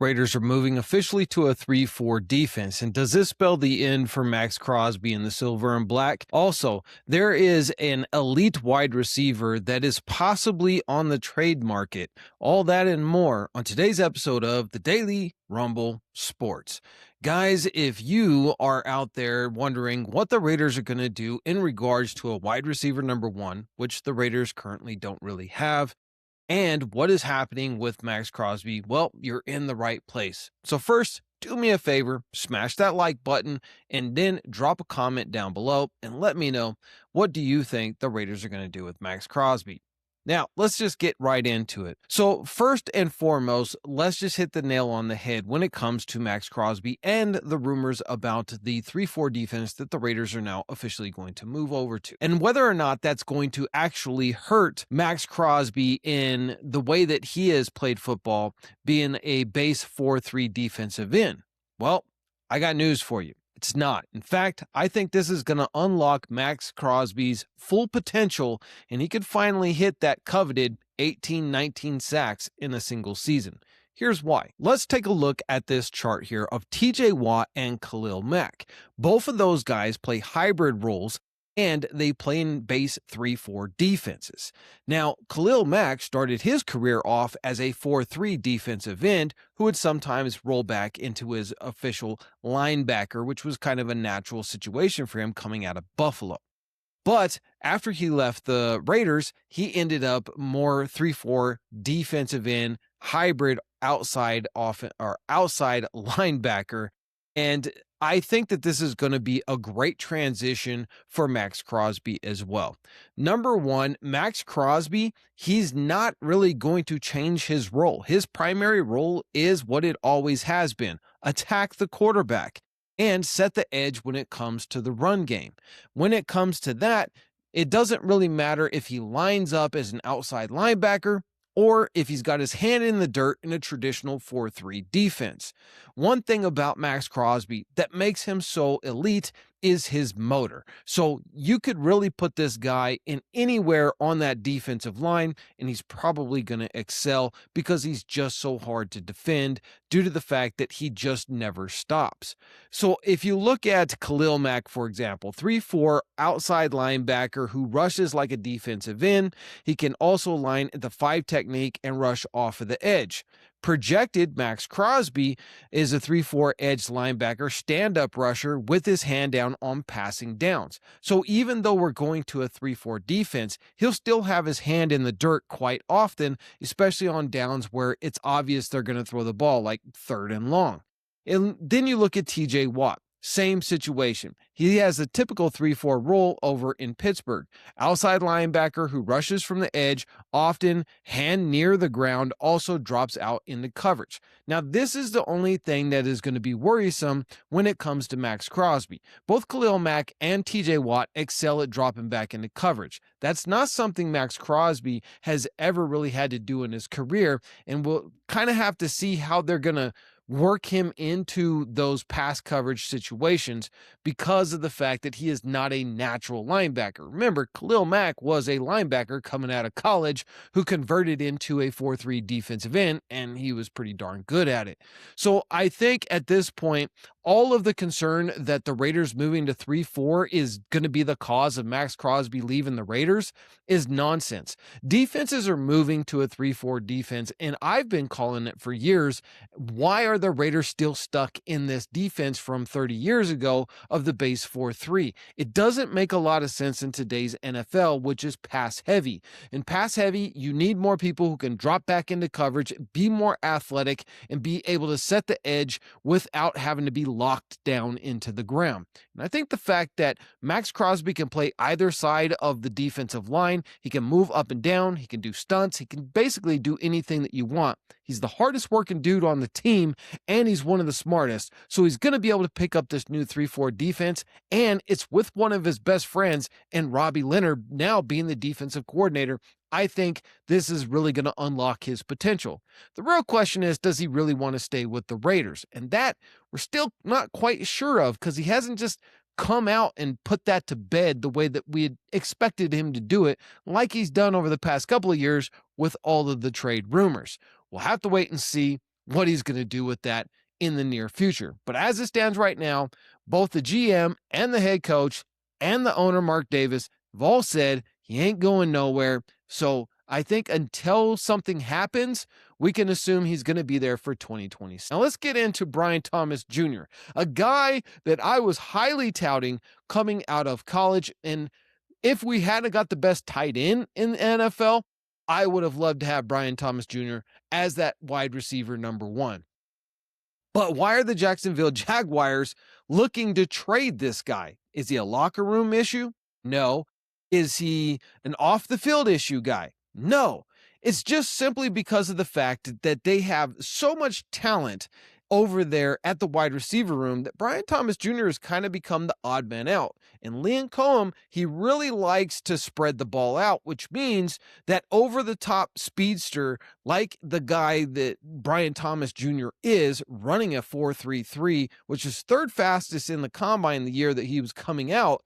Raiders are moving officially to a 3-4 defense. And does this spell the end for Maxx Crosby in the silver and black? Also, there is an elite wide receiver that is possibly on the trade market. All that and more on today's episode of the Daily Rumble Sports. Guys, if you are out there wondering what the Raiders are going to do in regards to a wide receiver number one, which the Raiders currently don't really have, and what is happening with Maxx Crosby, well, you're in the right place. So first, do me a favor, smash that like button, and then drop a comment down below and let me know, what do you think the Raiders are going to do with Maxx Crosby? Now, let's just get right into it. So first and foremost, let's just hit the nail on the head when it comes to Maxx Crosby and the rumors about the 3-4 defense that the Raiders are now officially going to move over to. And whether or not that's going to actually hurt Maxx Crosby in the way that he has played football, being a base 4-3 defensive end. Well, I got news for you. It's not. In fact, I think this is going to unlock Maxx Crosby's full potential, and he could finally hit that coveted 18-19 sacks in a single season. Here's why. Let's take a look at this chart here of TJ Watt and Khalil Mack. Both of those guys play hybrid roles, and they play in base 3-4 defenses. Now, Khalil Mack started his career off as a 4-3 defensive end who would sometimes roll back into his official linebacker, which was kind of a natural situation for him coming out of Buffalo. But after he left the Raiders, he ended up more 3-4 defensive end, hybrid outside linebacker. And I think that this is going to be a great transition for Maxx Crosby as well. Number one, Maxx Crosby, he's not really going to change his role. His primary role is what it always has been: attack the quarterback and set the edge when it comes to the run game. When it comes to that, it doesn't really matter if he lines up as an outside linebacker or if he's got his hand in the dirt in a traditional 4-3 defense. One thing about Maxx Crosby that makes him so elite is his motor. So you could really put this guy in anywhere on that defensive line, and he's probably going to excel because he's just so hard to defend due to the fact that he just never stops. So if you look at Khalil Mack, for example, 3-4 outside linebacker who rushes like a defensive end, he can also line the 5 technique and rush off of the edge. Projected, Maxx Crosby is a 3-4 edge linebacker, stand-up rusher with his hand down on passing downs. So even though we're going to a 3-4 defense, he'll still have his hand in the dirt quite often, especially on downs where it's obvious they're going to throw the ball, like 3rd and long. And then you look at TJ Watt. Same situation. He has a typical 3-4 role over in Pittsburgh. Outside linebacker who rushes from the edge, often hand near the ground, also drops out into coverage. Now, this is the only thing that is going to be worrisome when it comes to Maxx Crosby. Both Khalil Mack and TJ Watt excel at dropping back into coverage. That's not something Maxx Crosby has ever really had to do in his career, and we'll kind of have to see how they're going to work him into those pass coverage situations because of the fact that he is not a natural linebacker. Remember, Khalil Mack was a linebacker coming out of college who converted into a 4-3 defensive end, and he was pretty darn good at it. So I think at this point, all of the concern that the Raiders moving to 3-4 is going to be the cause of Maxx Crosby leaving the Raiders is nonsense. Defenses are moving to a 3-4 defense, and I've been calling it for years. Why are the Raiders still stuck in this defense from 30 years ago of the base 4-3? It doesn't make a lot of sense in today's NFL, which is pass heavy. In pass heavy, you need more people who can drop back into coverage, be more athletic, and be able to set the edge without having to be locked down into the ground. And I think the fact that Maxx Crosby can play either side of the defensive line, he can move up and down, he can do stunts, he can basically do anything that you want. He's the hardest working dude on the team, and he's one of the smartest. So he's going to be able to pick up this new 3-4 defense, and it's with one of his best friends and Robbie Leonard now being the defensive coordinator. I think this is really going to unlock his potential. The real question is, does he really want to stay with the Raiders? And that we're still not quite sure of, because he hasn't just come out and put that to bed the way that we had expected him to do it, like he's done over the past couple of years with all of the trade rumors. We'll have to wait and see. what he's going to do with that in the near future. But as it stands right now, both the GM and the head coach and the owner, Mark Davis, have all said he ain't going nowhere. So I think until something happens, we can assume he's going to be there for 2020. Now let's get into Brian Thomas Jr., a guy that I was highly touting coming out of college. And if we hadn't got the best tight end in the NFL, I would have loved to have Brian Thomas Jr. as that wide receiver number one. But why are the Jacksonville Jaguars looking to trade this guy? Is he a locker room issue? No. Is he an off the field issue guy? No. It's just simply because of the fact that they have so much talent over there at the wide receiver room that Brian Thomas Jr. has kind of become the odd man out. And Liam Cohen, he really likes to spread the ball out, which means that over the top speedster, like the guy that Brian Thomas Jr. is, running a 4.33, which is third fastest in the combine the year that he was coming out,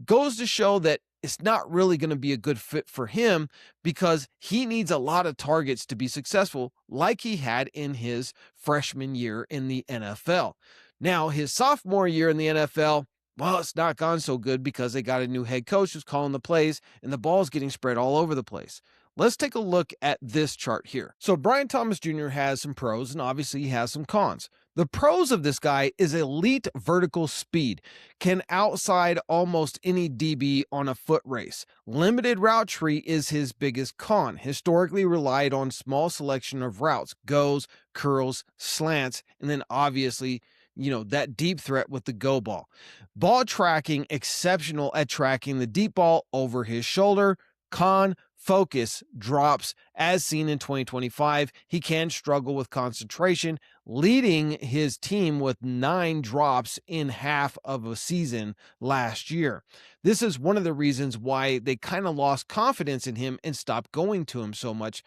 goes to show that it's not really going to be a good fit for him because he needs a lot of targets to be successful, like he had in his freshman year in the NFL. Now, his sophomore year in the NFL, well, it's not gone so good because they got a new head coach who's calling the plays and the ball's getting spread all over the place. Let's take a look at this chart here. So Brian Thomas Jr. has some pros and obviously he has some cons. The pros of this guy is elite vertical speed, can outside almost any DB on a foot race. Limited route tree is his biggest con. Historically relied on small selection of routes, goes, curls, slants, and then obviously, that deep threat with the go ball. Ball tracking, exceptional at tracking the deep ball over his shoulder. Con, focus drops as seen in 2025. He can struggle with concentration, leading his team with 9 drops in half of a season last year. This is one of the reasons why they kind of lost confidence in him and stopped going to him so much.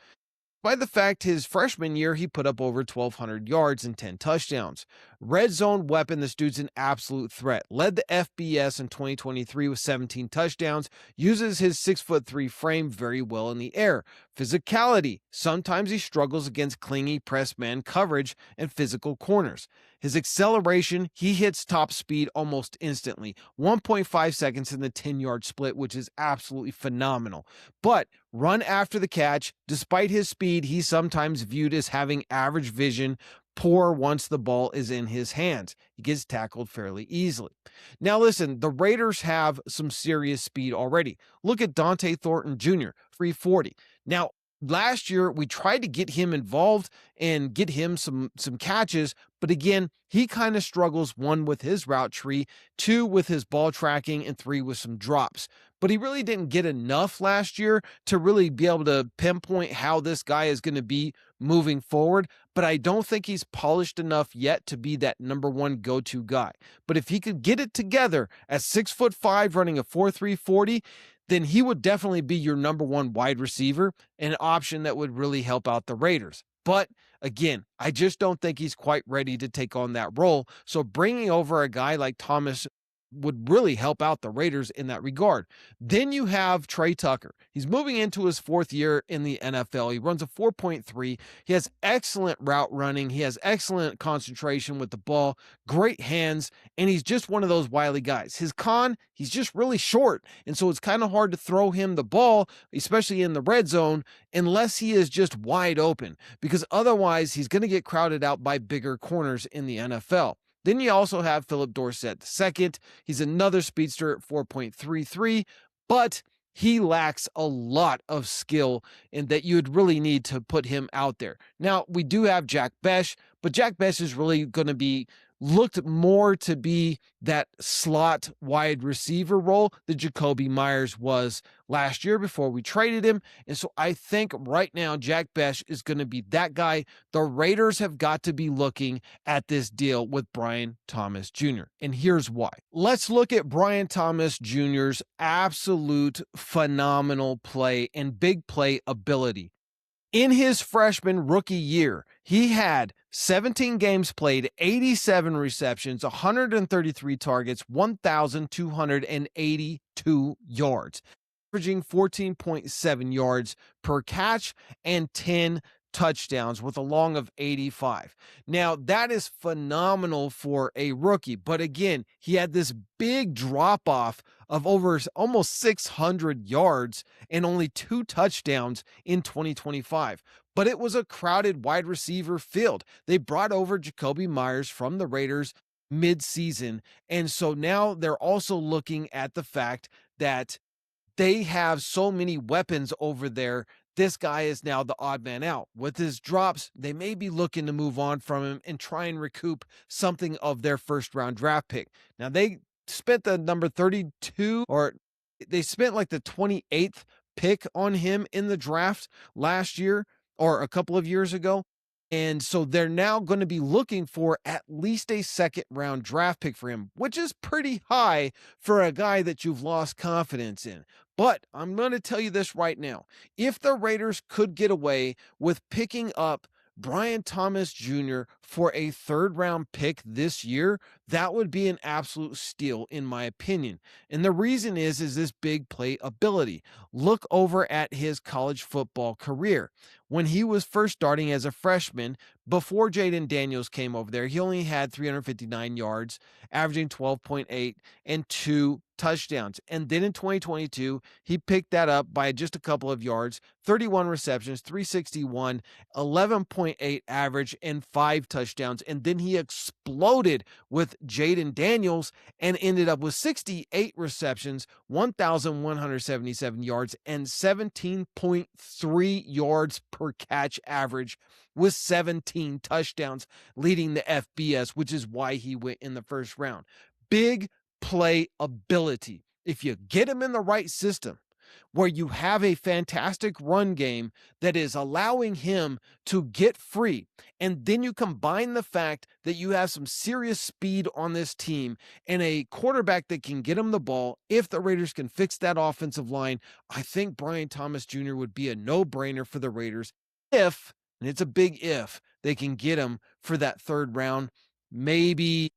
By the fact his freshman year, he put up over 1,200 yards and 10 touchdowns. Red zone weapon, this dude's an absolute threat. Led the FBS in 2023 with 17 touchdowns. Uses his 6'3" frame very well in the air. Physicality, sometimes he struggles against clingy press man coverage and physical corners. His acceleration, he hits top speed almost instantly. 1.5 seconds in the 10-yard split, which is absolutely phenomenal. But run after the catch, despite his speed, he's sometimes viewed as having average vision, poor once the ball is in his hands. He gets tackled fairly easily. Now listen, the Raiders have some serious speed already. Look at Dante Thornton Jr., 340. Now, last year, we tried to get him involved and get him some catches, but again, he kind of struggles, 1 with his route tree, 2 with his ball tracking, and 3 with some drops. But he really didn't get enough last year to really be able to pinpoint how this guy is going to be moving forward. But I don't think he's polished enough yet to be that number one go-to guy. But if he could get it together at 6'5", running a 4.3 40, then he would definitely be your number one wide receiver, an option that would really help out the Raiders. But again, I just don't think he's quite ready to take on that role. So bringing over a guy like Thomas would really help out the Raiders in that regard. Then you have Trey Tucker. He's moving into his 4th year in the NFL. He runs a 4.3. He has excellent route running. He has excellent concentration with the ball, great hands, and he's just one of those wily guys. His con, he's just really short, and so it's kind of hard to throw him the ball, especially in the red zone, unless he is just wide open, because otherwise he's going to get crowded out by bigger corners in the NFL. Then you also have Philip Dorsett II. He's another speedster at 4.33, but he lacks a lot of skill and that you'd really need to put him out there. Now, we do have Jack Besh, but Jack Besh is really going to be looked more to be that slot wide receiver role that Jacoby Myers was last year before we traded him. And so I think right now Jack Besh is going to be that guy. The Raiders have got to be looking at this deal with Brian Thomas Jr. And here's why. Let's look at Brian Thomas Jr.'s absolute phenomenal play and big play ability. In his freshman rookie year, he had 17 games played, 87 receptions, 133 targets, 1,282 yards, averaging 14.7 yards per catch and 10 touchdowns with a long of 85. Now, that is phenomenal for a rookie, but again, he had this big drop off of over almost 600 yards and only 2 touchdowns in 2025. But it was a crowded wide receiver field. They brought over Jacoby Myers from the Raiders mid-season, and so now they're also looking at the fact that they have so many weapons over there. This guy is now the odd man out. With his drops, they may be looking to move on from him and try and recoup something of their first round draft pick. Now, they spent the number 32, or they spent like the 28th pick on him in the draft last year or a couple of years ago. And so they're now going to be looking for at least a second round draft pick for him, which is pretty high for a guy that you've lost confidence in. But I'm going to tell you this right now. If the Raiders could get away with picking up Brian Thomas Jr. for a third round pick this year, that would be an absolute steal, in my opinion. And the reason is this big play ability. Look over at his college football career. When he was first starting as a freshman, before Jaden Daniels came over there, he only had 359 yards, averaging 12.8 and 2 touchdowns. And then in 2022, he picked that up by just a couple of yards, 31 receptions, 361, 11.8 average, and 5 touchdowns. And then he exploded with Jaden Daniels and ended up with 68 receptions, 1,177 yards, and 17.3 yards per catch average with 17 touchdowns, leading the FBS, which is why he went in the first round. Big play ability. If you get him in the right system, where you have a fantastic run game that is allowing him to get free, and then you combine the fact that you have some serious speed on this team and a quarterback that can get him the ball, if the Raiders can fix that offensive line, I think Brian Thomas Jr. would be a no-brainer for the Raiders if, and it's a big if, they can get him for that third round, maybe,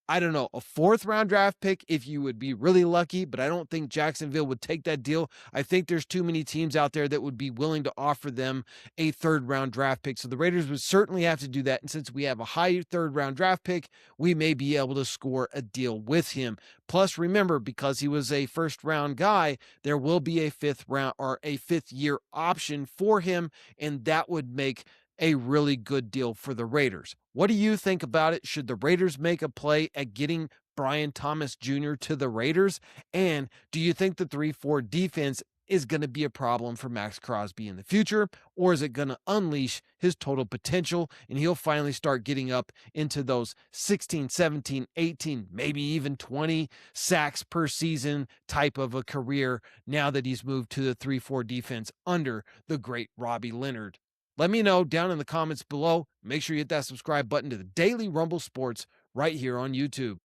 I don't know, a fourth round draft pick if you would be really lucky, but I don't think Jacksonville would take that deal. I think there's too many teams out there that would be willing to offer them a third round draft pick. So the Raiders would certainly have to do that. And since we have a high third round draft pick, we may be able to score a deal with him. Plus, remember, because he was a first round guy, there will be a fifth round or a fifth year option for him. And that would make a really good deal for the Raiders. What do you think about it? Should the Raiders make a play at getting Brian Thomas Jr. to the Raiders? And do you think the 3-4 defense is going to be a problem for Maxx Crosby in the future? Or is it going to unleash his total potential and he'll finally start getting up into those 16, 17, 18, maybe even 20 sacks per season type of a career now that he's moved to the 3-4 defense under the great Robbie Leonard? Let me know down in the comments below. Make sure you hit that subscribe button to the Daily Rumble Sports right here on YouTube.